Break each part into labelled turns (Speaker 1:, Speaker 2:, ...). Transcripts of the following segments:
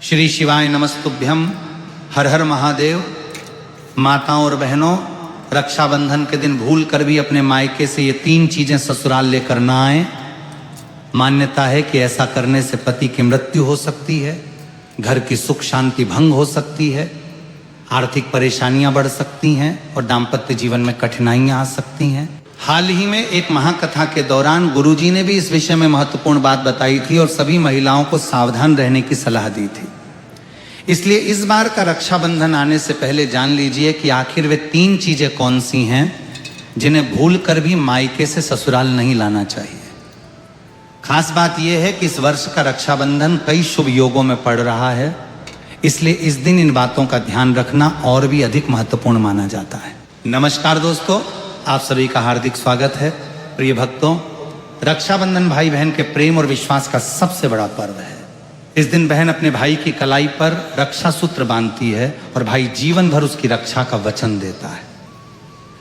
Speaker 1: श्री शिवाय नमस्तुभ्यम। हर हर महादेव। माताओं और बहनों, रक्षाबंधन के दिन भूल कर भी अपने मायके से ये 3 चीजें ससुराल लेकर ना आए। मान्यता है कि ऐसा करने से पति की मृत्यु हो सकती है, घर की सुख शांति भंग हो सकती है, आर्थिक परेशानियां बढ़ सकती हैं और दाम्पत्य जीवन में कठिनाइयां आ सकती हैं। हाल ही में एक महाकथा के दौरान गुरुजी ने भी इस विषय में महत्वपूर्ण बात बताई थी और सभी महिलाओं को सावधान रहने की सलाह दी थी। इसलिए इस बार का रक्षाबंधन आने से पहले जान लीजिए कि आखिर वे 3 चीजें कौन सी हैं जिन्हें भूल कर भी मायके से ससुराल नहीं लाना चाहिए। खास बात यह है कि इस वर्ष का रक्षाबंधन कई शुभ योगों में पड़ रहा है, इसलिए इस दिन इन बातों का ध्यान रखना और भी अधिक महत्वपूर्ण माना जाता है। नमस्कार दोस्तों, आप सभी का हार्दिक स्वागत है। प्रिय भक्तों, रक्षाबंधन भाई बहन के प्रेम और विश्वास का सबसे बड़ा पर्व है। इस दिन बहन अपने भाई की कलाई पर रक्षा सूत्र बांधती है और भाई जीवन भर उसकी रक्षा का वचन देता है।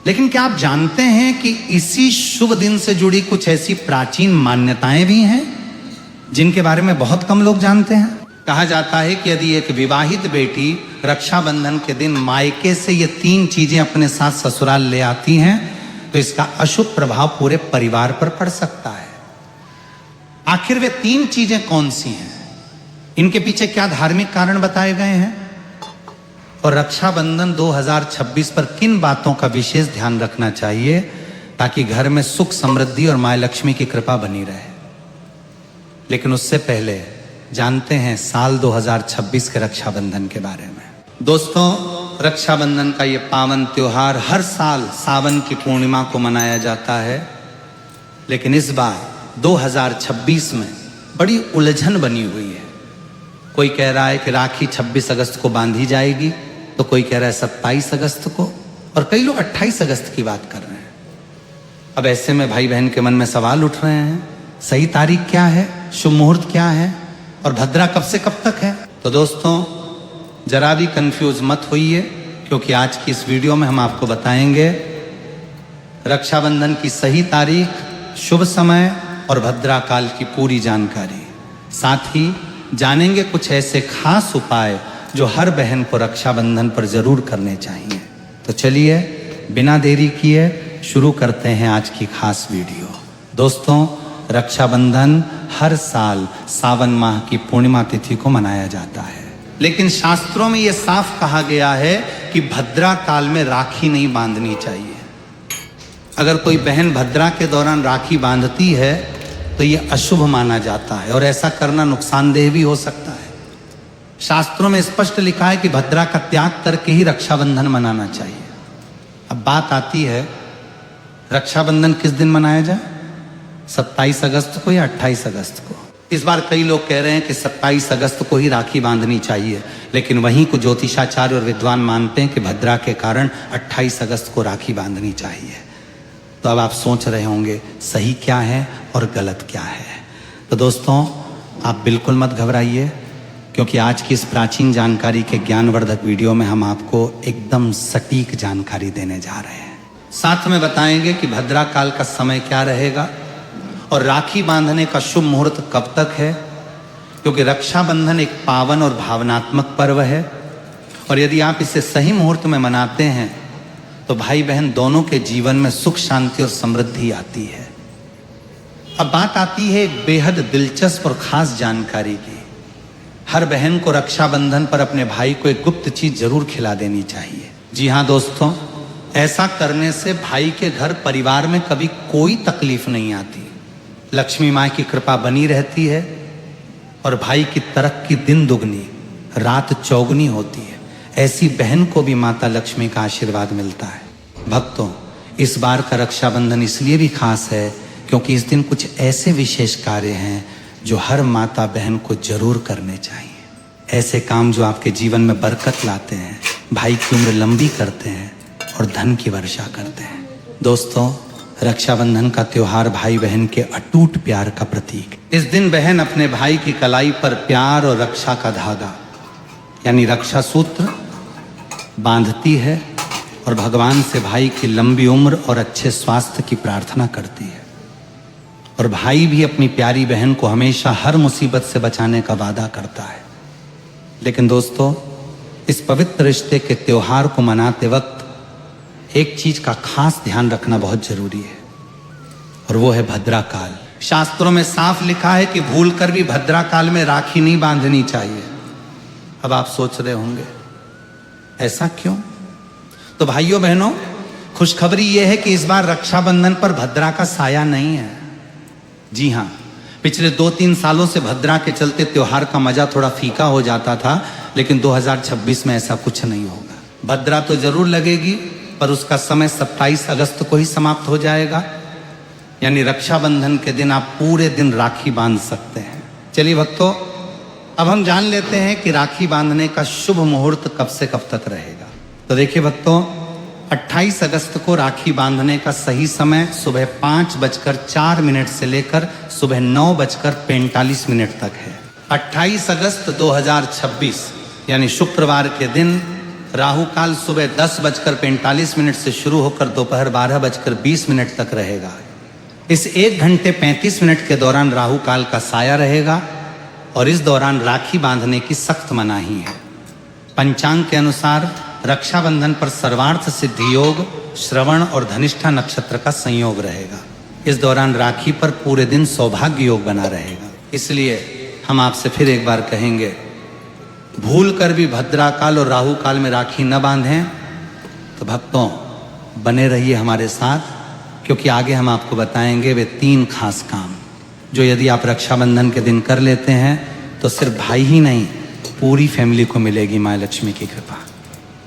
Speaker 1: लेकिन क्या आप जानते हैं कि इसी शुभ दिन से जुड़ी कुछ ऐसी प्राचीन मान्यताएं भी हैं जिनके बारे में बहुत कम लोग जानते हैं। कहा जाता है कि यदि एक विवाहित बेटी रक्षाबंधन के दिन मायके से ये 3 चीजें अपने साथ ससुराल ले आती हैं तो इसका अशुभ प्रभाव पूरे परिवार पर पड़ सकता है। आखिर वे 3 चीजें कौन सी हैं, इनके पीछे क्या धार्मिक कारण बताए गए हैं और रक्षाबंधन 2026 पर किन बातों का विशेष ध्यान रखना चाहिए ताकि घर में सुख समृद्धि और मां लक्ष्मी की कृपा बनी रहे। लेकिन उससे पहले जानते हैं साल 2026 के रक्षाबंधन के बारे में। दोस्तों, रक्षाबंधन का ये पावन त्योहार हर साल सावन की पूर्णिमा को मनाया जाता है, लेकिन इस बार 2026 में बड़ी उलझन बनी हुई है। कोई कह रहा है कि राखी 26 अगस्त को बांधी जाएगी, तो कोई कह रहा है 27 अगस्त को, और कई लोग 28 अगस्त की बात कर रहे हैं। अब ऐसे में भाई बहन के मन में सवाल उठ रहे हैं, सही तारीख क्या है, शुभ मुहूर्त क्या है और भद्रा कब से कब तक है। तो दोस्तों, जरा भी कंफ्यूज मत होइए, क्योंकि आज की इस वीडियो में हम आपको बताएंगे रक्षाबंधन की सही तारीख, शुभ समय और भद्रा काल की पूरी जानकारी। साथ ही जानेंगे कुछ ऐसे खास उपाय जो हर बहन को रक्षाबंधन पर जरूर करने चाहिए। तो चलिए बिना देरी किए शुरू करते हैं आज की खास वीडियो। दोस्तों, रक्षाबंधन हर साल सावन माह की पूर्णिमा तिथि को मनाया जाता है, लेकिन शास्त्रों में यह साफ कहा गया है कि भद्रा काल में राखी नहीं बांधनी चाहिए। अगर कोई बहन भद्रा के दौरान राखी बांधती है तो यह अशुभ माना जाता है और ऐसा करना नुकसानदेह भी हो सकता है। शास्त्रों में स्पष्ट लिखा है कि भद्रा का त्याग करके ही रक्षाबंधन मनाना चाहिए। अब बात आती है, रक्षाबंधन किस दिन मनाया जाए, 27 अगस्त को या 28 अगस्त को। इस बार कई लोग कह रहे हैं कि 27 अगस्त को ही राखी बांधनी चाहिए, लेकिन वहीं को ज्योतिषाचार्य और विद्वान मानते हैं कि भद्रा के कारण 28 अगस्त को राखी बांधनी चाहिए। तो अब आप सोच रहे होंगे सही क्या है और गलत क्या है। तो दोस्तों, आप बिल्कुल मत घबराइए, क्योंकि आज की इस प्राचीन जानकारी के ज्ञानवर्धक वीडियो में हम आपको एकदम सटीक जानकारी देने जा रहे हैं। साथ में बताएंगे कि भद्रा काल का समय क्या रहेगा और राखी बांधने का शुभ मुहूर्त कब तक है, क्योंकि रक्षाबंधन एक पावन और भावनात्मक पर्व है और यदि आप इसे सही मुहूर्त में मनाते हैं तो भाई बहन दोनों के जीवन में सुख शांति और समृद्धि आती है। अब बात आती है एक बेहद दिलचस्प और खास जानकारी की। हर बहन को रक्षाबंधन पर अपने भाई को एक गुप्त चीज जरूर खिला देनी चाहिए। जी हाँ दोस्तों, ऐसा करने से भाई के घर परिवार में कभी कोई तकलीफ नहीं आती, लक्ष्मी माँ की कृपा बनी रहती है और भाई की तरक्की दिन दुगनी रात चौगुनी होती है। ऐसी बहन को भी माता लक्ष्मी का आशीर्वाद मिलता है। भक्तों, इस बार का रक्षाबंधन इसलिए भी खास है क्योंकि इस दिन कुछ ऐसे विशेष कार्य हैं जो हर माता बहन को जरूर करने चाहिए। ऐसे काम जो आपके जीवन में बरकत लाते हैं, भाई की उम्र लंबी करते हैं और धन की वर्षा करते हैं। दोस्तों, रक्षाबंधन का त्योहार भाई बहन के अटूट प्यार का प्रतीक। इस दिन बहन अपने भाई की कलाई पर प्यार और रक्षा का धागा यानी रक्षा सूत्र बांधती है और भगवान से भाई की लंबी उम्र और अच्छे स्वास्थ्य की प्रार्थना करती है। और भाई भी अपनी प्यारी बहन को हमेशा हर मुसीबत से बचाने का वादा करता है। लेकिन दोस्तों, इस पवित्र रिश्ते के त्योहार को मनाते वक्त एक चीज का खास ध्यान रखना बहुत जरूरी है, और वो है भद्रा काल। शास्त्रों में साफ लिखा है कि भूलकर भी भद्रा काल में राखी नहीं बांधनी चाहिए। अब आप सोच रहे होंगे ऐसा क्यों? तो भाइयों बहनों, खुशखबरी यह है कि इस बार रक्षाबंधन पर भद्रा का साया नहीं है। जी हां, पिछले 2-3 सालों से भद्रा के चलते त्योहार का मजा थोड़ा फीका हो जाता था, लेकिन 2026 में ऐसा कुछ नहीं होगा। भद्रा तो जरूर लगेगी, पर उसका समय 27 अगस्त को ही समाप्त हो जाएगा। यानी रक्षाबंधन के दिन आप पूरे दिन राखी बांध सकते हैं। चलिए भक्तों, अब हम जान लेते हैं कि राखी बांधने का शुभ मुहूर्त कब से कब तक रहेगा। तो देखिए भक्तों, 28 अगस्त को राखी बांधने का सही समय सुबह 5:04 से लेकर सुबह 9:45 तक है। 28 अगस्त 2026 यानी शुक्रवार के दिन राहु काल सुबह 10:45 से शुरू होकर दोपहर 12:20 तक रहेगा। इस 1 घंटे 35 मिनट के दौरान राहु काल का साया रहेगा और इस दौरान राखी बांधने की सख्त मनाही है। पंचांग के अनुसार रक्षाबंधन पर सर्वार्थ सिद्धि योग, श्रवण और धनिष्ठा नक्षत्र का संयोग रहेगा। इस दौरान राखी पर पूरे दिन सौभाग्य योग बना रहेगा। इसलिए हम आपसे फिर एक बार कहेंगे, भूल कर भी भद्रा काल और राहु काल में राखी न बांधें। तो भक्तों, बने रहिए हमारे साथ, क्योंकि आगे हम आपको बताएंगे वे 3 खास काम जो यदि आप रक्षाबंधन के दिन कर लेते हैं तो सिर्फ भाई ही नहीं, पूरी फैमिली को मिलेगी माँ लक्ष्मी की कृपा।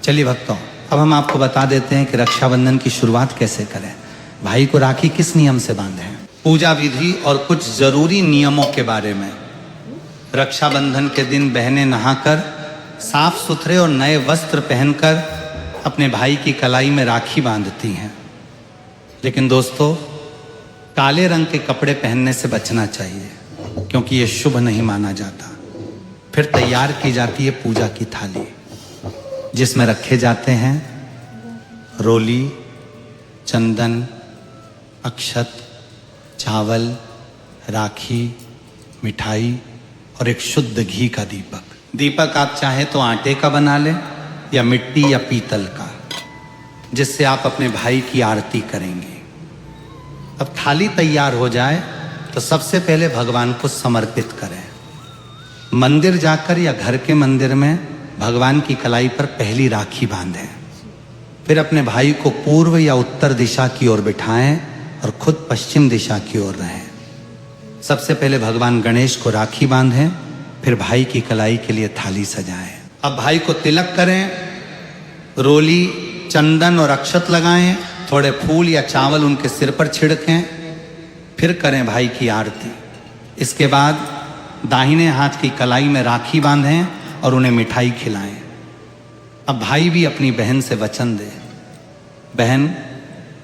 Speaker 1: चलिए भक्तों, अब हम आपको बता देते हैं कि रक्षाबंधन की शुरुआत कैसे करें, भाई को राखी किस नियम से बांधें, पूजा विधि और कुछ जरूरी नियमों के बारे में। रक्षाबंधन के दिन बहनें नहाकर साफ सुथरे और नए वस्त्र पहनकर अपने भाई की कलाई में राखी बांधती हैं। लेकिन दोस्तों, काले रंग के कपड़े पहनने से बचना चाहिए, क्योंकि ये शुभ नहीं माना जाता। फिर तैयार की जाती है पूजा की थाली, जिसमें रखे जाते हैं रोली, चंदन, अक्षत, चावल, राखी, मिठाई और एक शुद्ध घी का दीपक। दीपक आप चाहें तो आटे का बना लें या मिट्टी या पीतल का, जिससे आप अपने भाई की आरती करेंगे। अब थाली तैयार हो जाए तो सबसे पहले भगवान को समर्पित करें। मंदिर जाकर या घर के मंदिर में भगवान की कलाई पर पहली राखी बांधें। फिर अपने भाई को पूर्व या उत्तर दिशा की ओर बिठाएं और खुद पश्चिम दिशा की ओर रहें। सबसे पहले भगवान गणेश को राखी बांधें, फिर भाई की कलाई के लिए थाली सजाएं। अब भाई को तिलक करें, रोली, चंदन और अक्षत लगाएं, थोड़े फूल या चावल उनके सिर पर छिड़कें, फिर करें भाई की आरती। इसके बाद दाहिने हाथ की कलाई में राखी बांधें और उन्हें मिठाई खिलाएं। अब भाई भी अपनी बहन से वचन दे, बहन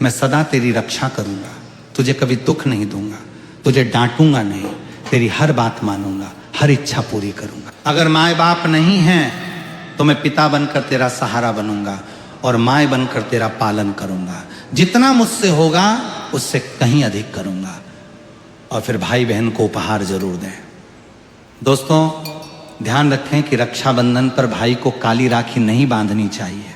Speaker 1: मैं सदा तेरी रक्षा करूंगा, तुझे कभी दुख नहीं दूंगा, तुझे डांटूंगा नहीं, तेरी हर बात मानूंगा, हर इच्छा पूरी करूंगा। अगर माए बाप नहीं हैं तो मैं पिता बनकर तेरा सहारा बनूंगा और माए बनकर तेरा पालन करूंगा। जितना मुझसे होगा उससे कहीं अधिक करूंगा। और फिर भाई बहन को उपहार जरूर दें। दोस्तों, ध्यान रखें कि रक्षाबंधन पर भाई को काली राखी नहीं बांधनी चाहिए।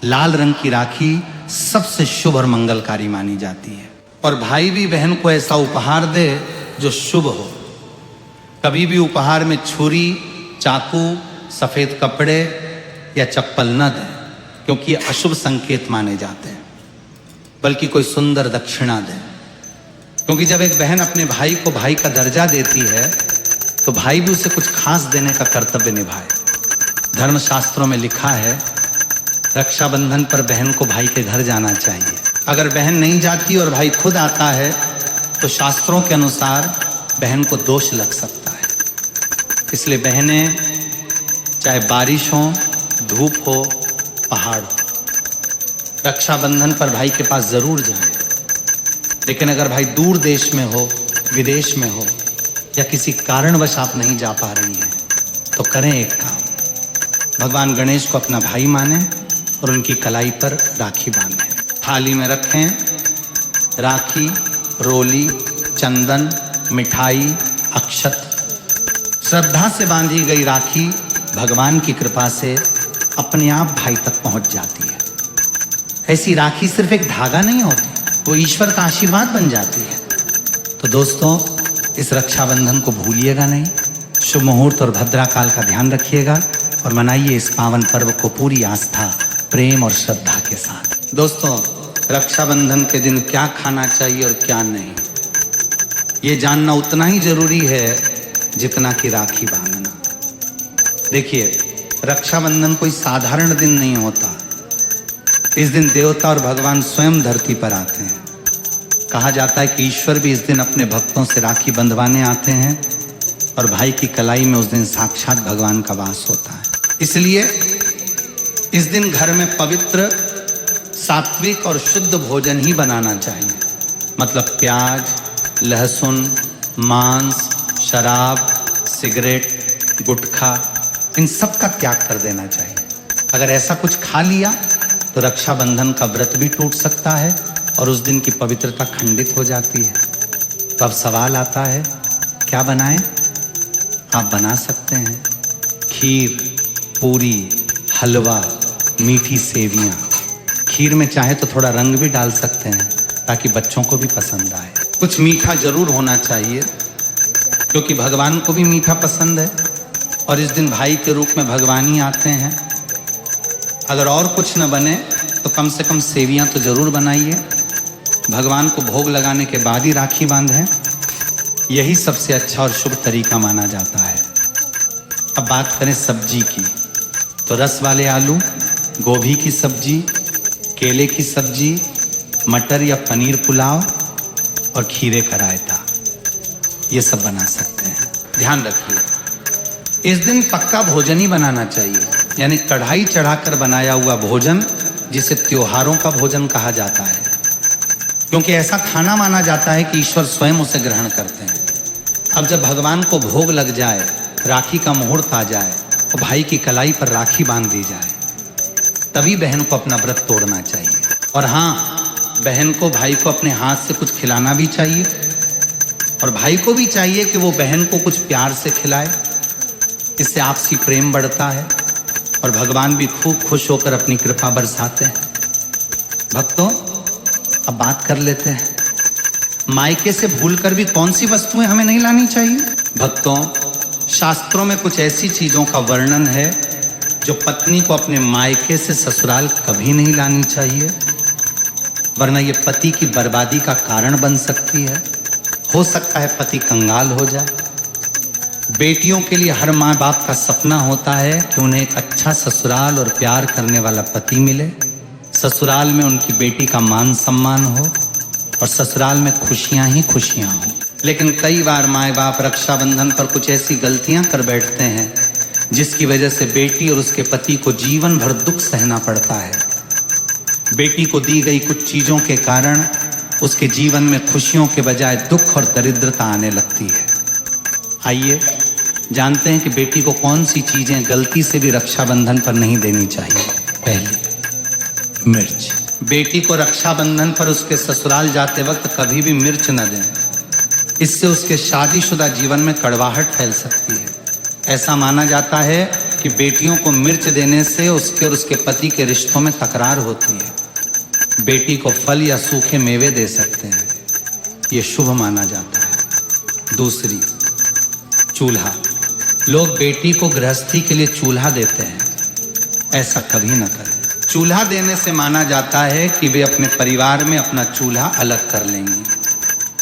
Speaker 1: लाल रंग की राखी सबसे शुभ और मंगलकारी मानी जाती है। और भाई भी बहन को ऐसा उपहार दे जो शुभ हो। कभी भी उपहार में छुरी, चाकू, सफेद कपड़े या चप्पल न दें, क्योंकि ये अशुभ संकेत माने जाते हैं। बल्कि कोई सुंदर दक्षिणा दें, क्योंकि जब एक बहन अपने भाई को भाई का दर्जा देती है तो भाई भी उसे कुछ खास देने का कर्तव्य निभाए। धर्मशास्त्रों में लिखा है, रक्षाबंधन पर बहन को भाई के घर जाना चाहिए। अगर बहन नहीं जाती और भाई खुद आता है तो शास्त्रों के अनुसार बहन को दोष लग सकता है। इसलिए बहनें, चाहे बारिश हो, धूप हो, पहाड़ हो, रक्षाबंधन पर भाई के पास जरूर जाएं। लेकिन अगर भाई दूर देश में हो, विदेश में हो या किसी कारणवश आप नहीं जा पा रही हैं तो करें एक काम, भगवान गणेश को अपना भाई माने और उनकी कलाई पर राखी बांधें। थाली में रखें राखी, रोली, चंदन, मिठाई, अक्षत। श्रद्धा से बांधी गई राखी भगवान की कृपा से अपने आप भाई तक पहुंच जाती है। ऐसी राखी सिर्फ एक धागा नहीं होती, वो ईश्वर का आशीर्वाद बन जाती है। तो दोस्तों, इस रक्षाबंधन को भूलिएगा नहीं। शुभ मुहूर्त और भद्रा काल का ध्यान रखिएगा और मनाइए इस पावन पर्व को पूरी आस्था, प्रेम और श्रद्धा के साथ। दोस्तों, रक्षाबंधन के दिन क्या खाना चाहिए और क्या नहीं, ये जानना उतना ही जरूरी है जितना कि राखी बांधना। देखिए, रक्षाबंधन कोई साधारण दिन नहीं होता। इस दिन देवता और भगवान स्वयं धरती पर आते हैं। कहा जाता है कि ईश्वर भी इस दिन अपने भक्तों से राखी बंधवाने आते हैं और भाई की कलाई में उस दिन साक्षात भगवान का वास होता है। इसलिए इस दिन घर में पवित्र, सात्विक और शुद्ध भोजन ही बनाना चाहिए। मतलब प्याज, लहसुन, मांस, शराब, सिगरेट, गुटखा, इन सब का त्याग कर देना चाहिए। अगर ऐसा कुछ खा लिया तो रक्षाबंधन का व्रत भी टूट सकता है और उस दिन की पवित्रता खंडित हो जाती है। तो अब सवाल आता है, क्या बनाएं? आप बना सकते हैं खीर, पूरी, हलवा, मीठी सेवियां। खीर में चाहे तो थोड़ा रंग भी डाल सकते हैं ताकि बच्चों को भी पसंद आए। कुछ मीठा जरूर होना चाहिए क्योंकि भगवान को भी मीठा पसंद है और इस दिन भाई के रूप में भगवान ही आते हैं। अगर और कुछ न बने तो कम से कम सेवियां तो जरूर बनाइए। भगवान को भोग लगाने के बाद ही राखी बांधें, यही सबसे अच्छा और शुभ तरीका माना जाता है। अब बात करें सब्जी की, तो रस वाले आलू, गोभी की सब्जी, केले की सब्जी, मटर या पनीर पुलाव और खीरे का रायता, ये सब बना सकते हैं। ध्यान रखिए, इस दिन पक्का भोजन ही बनाना चाहिए, यानी कढ़ाई चढ़ाकर बनाया हुआ भोजन, जिसे त्योहारों का भोजन कहा जाता है, क्योंकि ऐसा खाना माना जाता है कि ईश्वर स्वयं उसे ग्रहण करते हैं। अब जब भगवान को भोग लग जाए, राखी का मुहूर्त आ जाए और भाई की कलाई पर राखी बांध दी जाए, तभी बहन को अपना व्रत तोड़ना चाहिए। और हाँ, बहन को भाई को अपने हाथ से कुछ खिलाना भी चाहिए और भाई को भी चाहिए कि वो बहन को कुछ प्यार से खिलाए। इससे आपसी प्रेम बढ़ता है और भगवान भी खूब खुश होकर अपनी कृपा बरसाते हैं। भक्तों, अब बात कर लेते हैं, मायके से भूलकर भी कौन सी वस्तुएं हमें नहीं लानी चाहिए। भक्तों, शास्त्रों में कुछ ऐसी चीजों का वर्णन है जो पत्नी को अपने मायके से ससुराल कभी नहीं लानी चाहिए, वरना ये पति की बर्बादी का कारण बन सकती है। हो सकता है पति कंगाल हो जाए। बेटियों के लिए हर माँ बाप का सपना होता है कि उन्हें एक अच्छा ससुराल और प्यार करने वाला पति मिले, ससुराल में उनकी बेटी का मान सम्मान हो और ससुराल में खुशियां ही खुशियां हो। लेकिन कई बार माँ बाप रक्षाबंधन पर कुछ ऐसी गलतियां कर बैठते हैं जिसकी वजह से बेटी और उसके पति को जीवन भर दुख सहना पड़ता है। बेटी को दी गई कुछ चीज़ों के कारण उसके जीवन में खुशियों के बजाय दुख और दरिद्रता आने लगती है। आइए जानते हैं कि बेटी को कौन सी चीज़ें गलती से भी रक्षाबंधन पर नहीं देनी चाहिए। पहली, मिर्च। बेटी को रक्षाबंधन पर उसके ससुराल जाते वक्त कभी भी मिर्च न दें, इससे उसके शादीशुदा जीवन में कड़वाहट फैल सकती है। ऐसा माना जाता है कि बेटियों को मिर्च देने से उसके और उसके पति के रिश्तों में तकरार होती है। बेटी को फल या सूखे मेवे दे सकते हैं, ये शुभ माना जाता है। दूसरी, चूल्हा। लोग बेटी को गृहस्थी के लिए चूल्हा देते हैं, ऐसा कभी न करें। चूल्हा देने से माना जाता है कि वे अपने परिवार में अपना चूल्हा अलग कर लेंगी।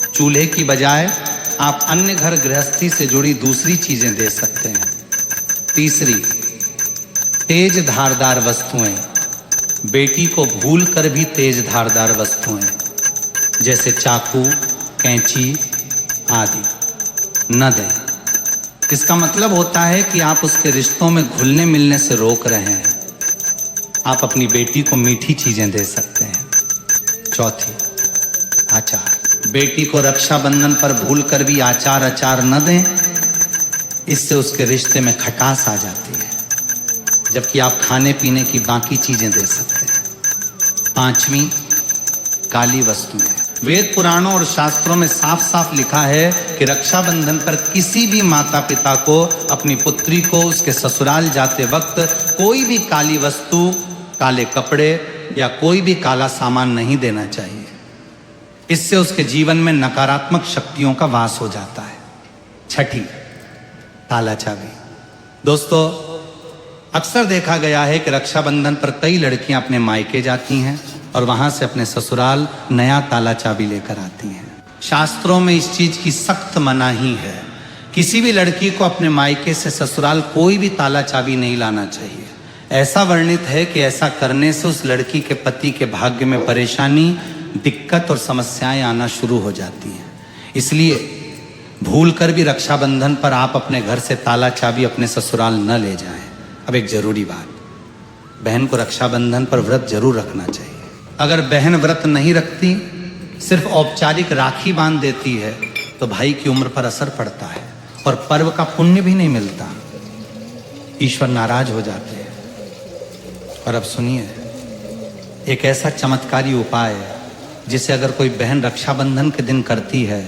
Speaker 1: चूल्हे की बजाय आप अन्य घर गृहस्थी से जुड़ी दूसरी चीजें दे सकते हैं। तीसरी, तेज धारदार वस्तुएं। बेटी को भूल कर भी तेज धारदार वस्तुएं जैसे चाकू, कैंची आदि न दें। इसका मतलब होता है कि आप उसके रिश्तों में घुलने मिलने से रोक रहे हैं। आप अपनी बेटी को मीठी चीजें दे सकते हैं। चौथी, आचार। बेटी को रक्षाबंधन पर भूलकर भी अचार न दें, इससे उसके रिश्ते में खटास आ जाती है, जबकि आप खाने पीने की बाकी चीजें दे सकते हैं। पांचवी, काली वस्तुएं। वेद पुराणों और शास्त्रों में साफ साफ लिखा है कि रक्षाबंधन पर किसी भी माता पिता को अपनी पुत्री को उसके ससुराल जाते वक्त कोई भी काली वस्तु, काले कपड़े या कोई भी काला सामान नहीं देना चाहिए। इससे उसके जीवन में नकारात्मक शक्तियों का वास हो जाता है। छठी, ताला चाबी। दोस्तों, अक्सर देखा गया है कि रक्षाबंधन पर कई लड़कियां अपने मायके जाती हैं और वहां से अपने ससुराल नया ताला चाबी लेकर आती हैं। शास्त्रों में इस चीज की सख्त मनाही है। किसी भी लड़की को अपने मायके से ससुराल कोई भी ताला चाबी नहीं लाना चाहिए। ऐसा वर्णित है कि ऐसा करने से उस लड़की के पति के भाग्य में परेशानी, दिक्कत और समस्याएं आना शुरू हो जाती हैं। इसलिए भूलकर भी रक्षाबंधन पर आप अपने घर से ताला चाबी अपने ससुराल न ले जाएं। अब एक जरूरी बात, बहन को रक्षाबंधन पर व्रत जरूर रखना चाहिए। अगर बहन व्रत नहीं रखती, सिर्फ औपचारिक राखी बांध देती है, तो भाई की उम्र पर असर पड़ता है और पर्व का पुण्य भी नहीं मिलता। ईश्वर नाराज हो जाते हैं। और अब सुनिए, एक ऐसा चमत्कारी उपाय है जिसे अगर कोई बहन रक्षाबंधन के दिन करती है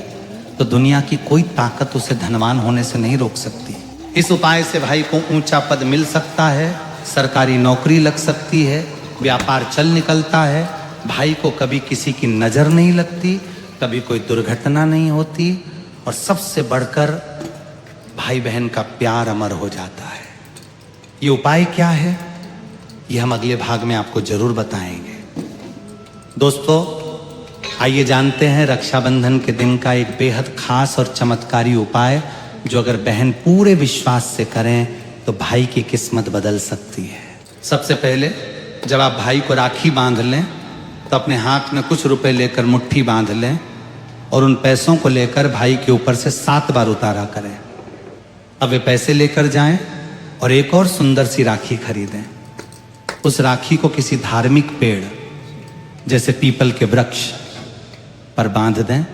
Speaker 1: तो दुनिया की कोई ताकत उसे धनवान होने से नहीं रोक सकती। इस उपाय से भाई को ऊंचा पद मिल सकता है, सरकारी नौकरी लग सकती है, व्यापार चल निकलता है, भाई को कभी किसी की नजर नहीं लगती, कभी कोई दुर्घटना नहीं होती और सबसे बढ़कर भाई बहन का प्यार अमर हो जाता है। ये उपाय क्या है, ये हम अगले भाग में आपको जरूर बताएंगे। दोस्तों, आइए जानते हैं रक्षाबंधन के दिन का एक बेहद खास और चमत्कारी उपाय जो अगर बहन पूरे विश्वास से करें तो भाई की किस्मत बदल सकती है। सबसे पहले जब आप भाई को राखी बांध लें तो अपने हाथ में कुछ रुपए लेकर मुट्ठी बांध लें और उन पैसों को लेकर भाई के ऊपर से 7 बार उतारा करें। अब वे पैसे लेकर जाएं और एक और सुंदर सी राखी खरीदें। उस राखी को किसी धार्मिक पेड़ जैसे पीपल के वृक्ष पर बांध दें,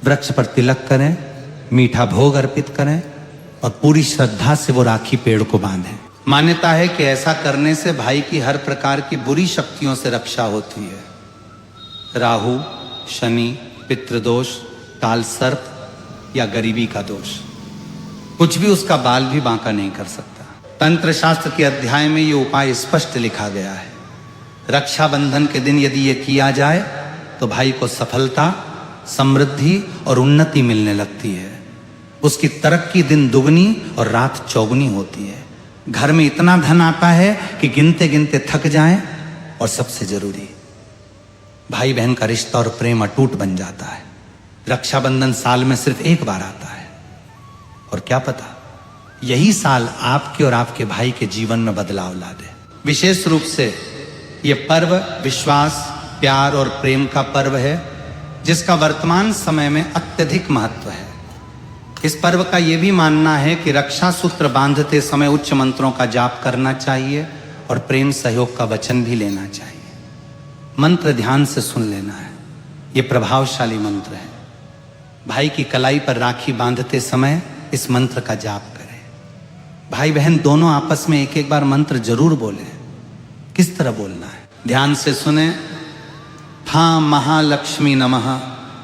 Speaker 1: वृक्ष पर तिलक करें, मीठा भोग अर्पित करें और पूरी श्रद्धा से वो राखी पेड़ को बांधें। मान्यता है कि ऐसा करने से भाई की हर प्रकार की बुरी शक्तियों से रक्षा होती है। राहु, शनि, पितृदोष, काल सर्प या गरीबी का दोष, कुछ भी उसका बाल भी बांका नहीं कर सकता। तंत्र शास्त्र के अध्याय में ये उपाय स्पष्ट लिखा गया है। रक्षाबंधन के दिन यदि ये किया जाए तो भाई को सफलता, समृद्धि और उन्नति मिलने लगती है। उसकी तरक्की दिन दुगनी और रात चौगुनी होती है। घर में इतना धन आता है कि गिनते गिनते थक जाएं और सबसे जरूरी, भाई बहन का रिश्ता और प्रेम अटूट बन जाता है। रक्षाबंधन साल में सिर्फ एक बार आता है और क्या पता यही साल आपके और आपके भाई के जीवन में बदलाव ला दे। विशेष रूप से ये पर्व विश्वास, प्यार और प्रेम का पर्व है जिसका वर्तमान समय में अत्यधिक महत्व है। इस पर्व का यह भी मानना है कि रक्षा सूत्र बांधते समय उच्च मंत्रों का जाप करना चाहिए और प्रेम सहयोग का वचन भी लेना चाहिए। मंत्र ध्यान से सुन लेना है, ये प्रभावशाली मंत्र है। भाई की कलाई पर राखी बांधते समय इस मंत्र का जाप करें। भाई बहन दोनों आपस में एक एक बार मंत्र जरूर बोलें। किस तरह बोलना है, ध्यान से सुने। हाँ महालक्ष्मी नमः,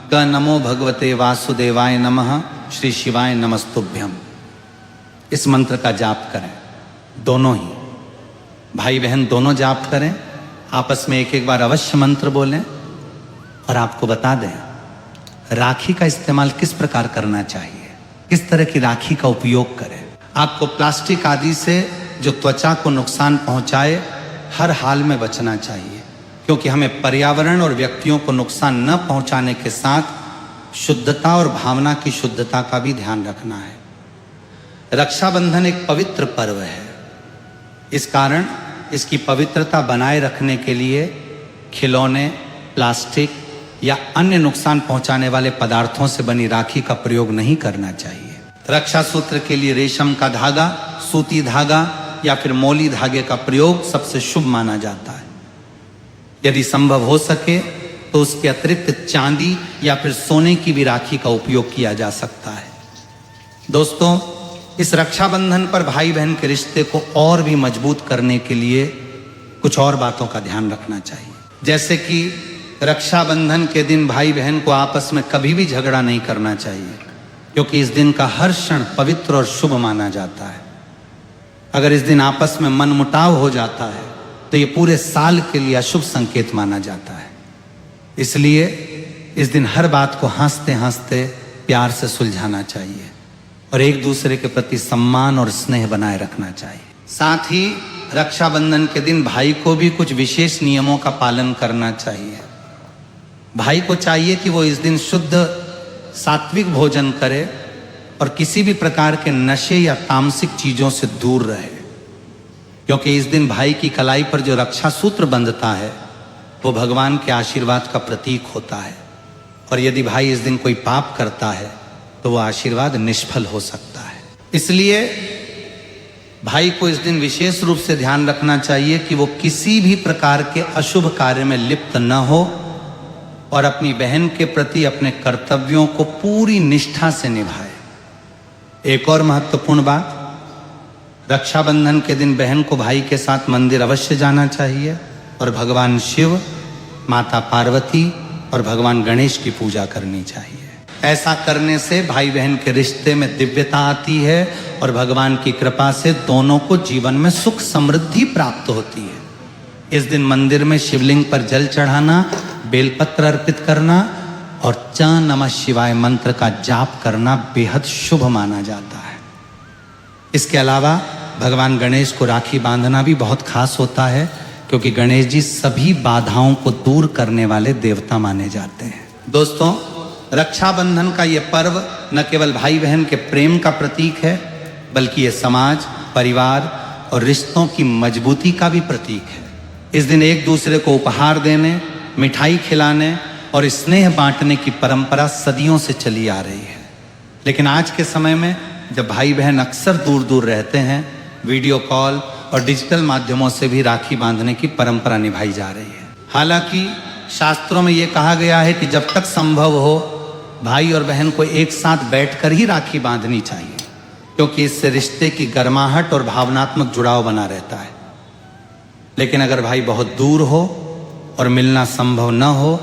Speaker 1: क नमो भगवते वासुदेवाय नमः, श्री शिवाय नमस्तुभ्यम। इस मंत्र का जाप करें। दोनों ही भाई बहन दोनों जाप करें, आपस में एक एक बार अवश्य मंत्र बोलें। और आपको बता दें राखी का इस्तेमाल किस प्रकार करना चाहिए, किस तरह की राखी का उपयोग करें। आपको प्लास्टिक आदि से जो त्वचा को नुकसान पहुंचाए हर हाल में बचना चाहिए, क्योंकि हमें पर्यावरण और व्यक्तियों को नुकसान न पहुंचाने के साथ शुद्धता और भावना की शुद्धता का भी ध्यान रखना है। रक्षाबंधन एक पवित्र पर्व है, इस कारण इसकी पवित्रता बनाए रखने के लिए खिलौने, प्लास्टिक या अन्य नुकसान पहुंचाने वाले पदार्थों से बनी राखी का प्रयोग नहीं करना चाहिए। रक्षा सूत्र के लिए रेशम का धागा, सूती धागा या फिर मौली धागे का प्रयोग सबसे शुभ माना जाता है। यदि संभव हो सके तो उसके अतिरिक्त चांदी या फिर सोने की भी राखी का उपयोग किया जा सकता है। दोस्तों, इस रक्षाबंधन पर भाई बहन के रिश्ते को और भी मजबूत करने के लिए कुछ और बातों का ध्यान रखना चाहिए। जैसे कि रक्षाबंधन के दिन भाई बहन को आपस में कभी भी झगड़ा नहीं करना चाहिए, क्योंकि इस दिन का हर क्षण पवित्र और शुभ माना जाता है। अगर इस दिन आपस में मनमुटाव हो जाता है तो ये पूरे साल के लिए अशुभ संकेत माना जाता है। इसलिए इस दिन हर बात को हंसते हंसते प्यार से सुलझाना चाहिए और एक दूसरे के प्रति सम्मान और स्नेह बनाए रखना चाहिए। साथ ही रक्षाबंधन के दिन भाई को भी कुछ विशेष नियमों का पालन करना चाहिए। भाई को चाहिए कि वो इस दिन शुद्ध सात्विक भोजन करे और किसी भी प्रकार के नशे या तामसिक चीजों से दूर रहे, क्योंकि इस दिन भाई की कलाई पर जो रक्षा सूत्र बंधता है वो भगवान के आशीर्वाद का प्रतीक होता है, और यदि भाई इस दिन कोई पाप करता है तो वो आशीर्वाद निष्फल हो सकता है। इसलिए भाई को इस दिन विशेष रूप से ध्यान रखना चाहिए कि वो किसी भी प्रकार के अशुभ कार्य में लिप्त न हो और अपनी बहन के प्रति अपने कर्तव्यों को पूरी निष्ठा से निभाए। एक और महत्वपूर्ण बात, रक्षाबंधन के दिन बहन को भाई के साथ मंदिर अवश्य जाना चाहिए और भगवान शिव, माता पार्वती और भगवान गणेश की पूजा करनी चाहिए। ऐसा करने से भाई बहन के रिश्ते में दिव्यता आती है और भगवान की कृपा से दोनों को जीवन में सुख समृद्धि प्राप्त होती है। इस दिन मंदिर में शिवलिंग पर जल चढ़ाना, बेलपत्र अर्पित करना और च नमः शिवाय मंत्र का जाप करना बेहद शुभ माना जाता है। इसके अलावा भगवान गणेश को राखी बांधना भी बहुत खास होता है, क्योंकि गणेश जी सभी बाधाओं को दूर करने वाले देवता माने जाते हैं। दोस्तों, रक्षाबंधन का ये पर्व न केवल भाई बहन के प्रेम का प्रतीक है, बल्कि ये समाज, परिवार और रिश्तों की मजबूती का भी प्रतीक है। इस दिन एक दूसरे को उपहार देने, मिठाई खिलाने और स्नेह बांटने की परंपरा सदियों से चली आ रही है। लेकिन आज के समय में जब भाई बहन अक्सर दूर दूर रहते हैं, वीडियो कॉल और डिजिटल माध्यमों से भी राखी बांधने की परंपरा निभाई जा रही है। हालांकि शास्त्रों में ये कहा गया है कि जब तक संभव हो भाई और बहन को एक साथ बैठकर ही राखी बांधनी चाहिए, क्योंकि इससे रिश्ते की गर्माहट और भावनात्मक जुड़ाव बना रहता है। लेकिन अगर भाई बहुत दूर हो और मिलना संभव न हो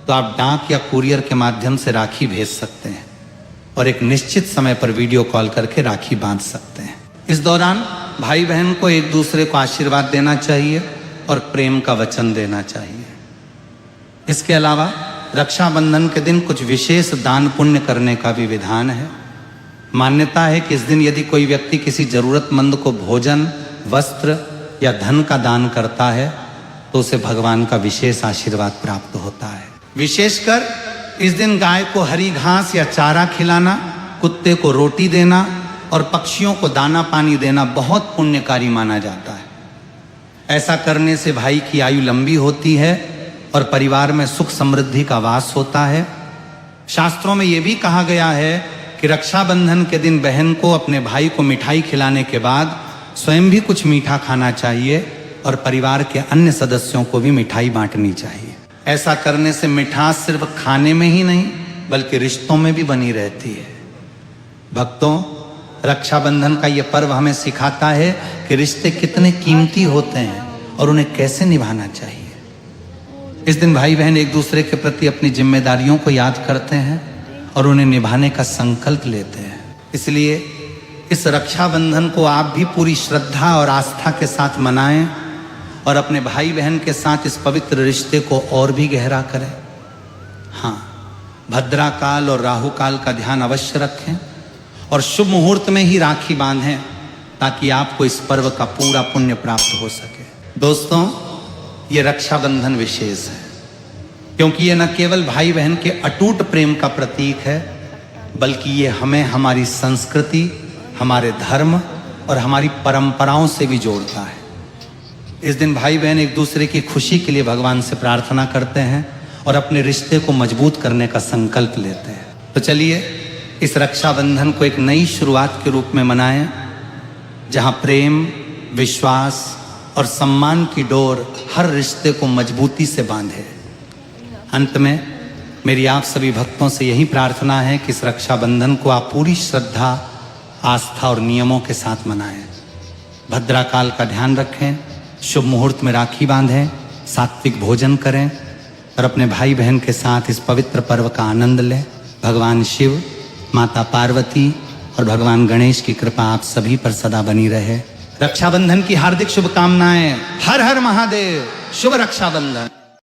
Speaker 1: तो आप डाक या कुरियर के माध्यम से राखी भेज सकते हैं और एक निश्चित समय पर वीडियो कॉल करके राखी बांध सकते हैं। इस दौरान भाई बहन को एक दूसरे को आशीर्वाद देना चाहिए और प्रेम का वचन देना चाहिए। इसके अलावा रक्षाबंधन के दिन कुछ विशेष दान पुण्य करने का भी विधान है। मान्यता है कि इस दिन यदि कोई व्यक्ति किसी जरूरतमंद को भोजन, वस्त्र या धन का दान करता है तो उसे भगवान का विशेष आशीर्वाद प्राप्त होता है। विशेषकर इस दिन गाय को हरी घास या चारा खिलाना, कुत्ते को रोटी देना और पक्षियों को दाना पानी देना बहुत पुण्यकारी माना जाता है। ऐसा करने से भाई की आयु लंबी होती है और परिवार में सुख समृद्धि का वास होता है। शास्त्रों में यह भी कहा गया है कि रक्षाबंधन के दिन बहन को अपने भाई को मिठाई खिलाने के बाद स्वयं भी कुछ मीठा खाना चाहिए और परिवार के अन्य सदस्यों को भी मिठाई बांटनी चाहिए। ऐसा करने से मिठास सिर्फ खाने में ही नहीं बल्कि रिश्तों में भी बनी रहती है। भक्तों, रक्षाबंधन का ये पर्व हमें सिखाता है कि रिश्ते कितने कीमती होते हैं और उन्हें कैसे निभाना चाहिए। इस दिन भाई बहन एक दूसरे के प्रति अपनी जिम्मेदारियों को याद करते हैं और उन्हें निभाने का संकल्प लेते हैं। इसलिए इस रक्षाबंधन को आप भी पूरी श्रद्धा और आस्था के साथ मनाएं और अपने भाई बहन के साथ इस पवित्र रिश्ते को और भी गहरा करें। हाँ, भद्रा काल और राहु काल का ध्यान अवश्य रखें और शुभ मुहूर्त में ही राखी बांधें ताकि आपको इस पर्व का पूरा पुण्य प्राप्त हो सके। दोस्तों, ये रक्षाबंधन विशेष है क्योंकि ये न केवल भाई बहन के अटूट प्रेम का प्रतीक है, बल्कि ये हमें हमारी संस्कृति, हमारे धर्म और हमारी परंपराओं से भी जोड़ता है। इस दिन भाई बहन एक दूसरे की खुशी के लिए भगवान से प्रार्थना करते हैं और अपने रिश्ते को मजबूत करने का संकल्प लेते हैं। तो चलिए इस रक्षाबंधन को एक नई शुरुआत के रूप में मनाएं, जहां प्रेम, विश्वास और सम्मान की डोर हर रिश्ते को मजबूती से बांधे। अंत में मेरी आप सभी भक्तों से यही प्रार्थना है कि इस रक्षाबंधन को आप पूरी श्रद्धा, आस्था और नियमों के साथ मनाएं। भद्रा काल का ध्यान रखें, शुभ मुहूर्त में राखी बांधें, सात्विक भोजन करें और अपने भाई बहन के साथ इस पवित्र पर्व का आनंद लें। भगवान शिव, माता पार्वती और भगवान गणेश की कृपा आप सभी पर सदा बनी रहे। रक्षाबंधन की हार्दिक शुभकामनाएं। हर हर महादेव। शुभ रक्षाबंधन।